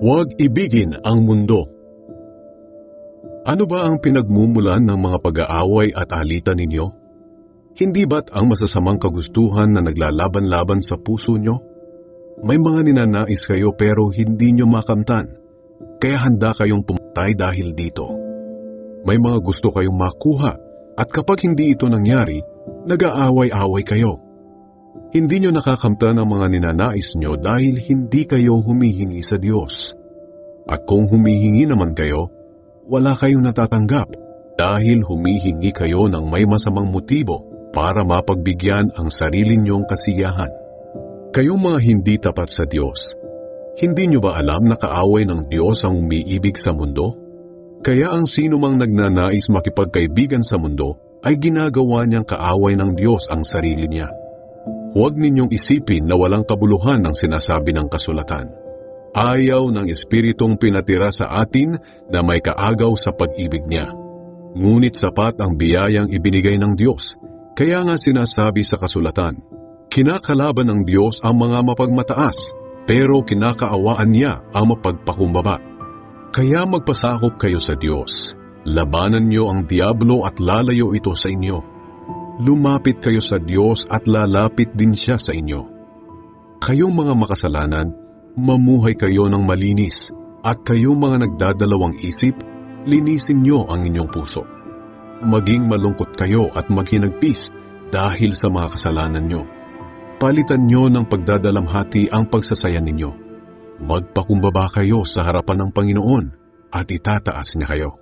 Huwag ibigin ang mundo. Ano ba ang pinagmumulan ng mga pag-aaway at alitan ninyo? Hindi ba't ang masasamang kagustuhan na naglalaban-laban sa puso nyo? May mga ninanais kayo pero hindi nyo makamtan, kaya handa kayong pumatay dahil dito. May mga gusto kayong makuha at kapag hindi ito nangyari, nag-aaway-away kayo. Hindi nyo nakakamtan ang mga ninanais nyo dahil hindi kayo humihingi sa Diyos. At kung humihingi naman kayo, wala kayong natatanggap dahil humihingi kayo ng may masamang motibo para mapagbigyan ang sarili nyong kasiyahan. Kayong mga hindi tapat sa Diyos, hindi nyo ba alam na kaaway ng Diyos ang umiibig sa mundo? Kaya ang sino mang nagnanais makipagkaibigan sa mundo ay ginagawa niyang kaaway ng Diyos ang sarili niya. Huwag ninyong isipin na walang kabuluhan ang sinasabi ng kasulatan. Ayaw ng Espiritong pinatira sa atin na may kaagaw sa pag-ibig niya. Ngunit sapat ang biyayang ibinigay ng Diyos. Kaya nga sinasabi sa kasulatan, kinakalaban ng Diyos ang mga mapagmataas, pero kinakaawaan niya ang mapagpakumbaba. Kaya magpasakop kayo sa Diyos. Labanan niyo ang diablo at lalayo ito sa inyo. Lumapit kayo sa Diyos at lalapit din siya sa inyo. Kayong mga makasalanan, mamuhay kayo ng malinis, at kayong mga nagdadalawang isip, linisin niyo ang inyong puso. Maging malungkot kayo at maghinagpis dahil sa mga kasalanan niyo. Palitan niyo ng pagdadalamhati ang pagsasaya ninyo. Magpakumbaba kayo sa harapan ng Panginoon at itataas niya kayo.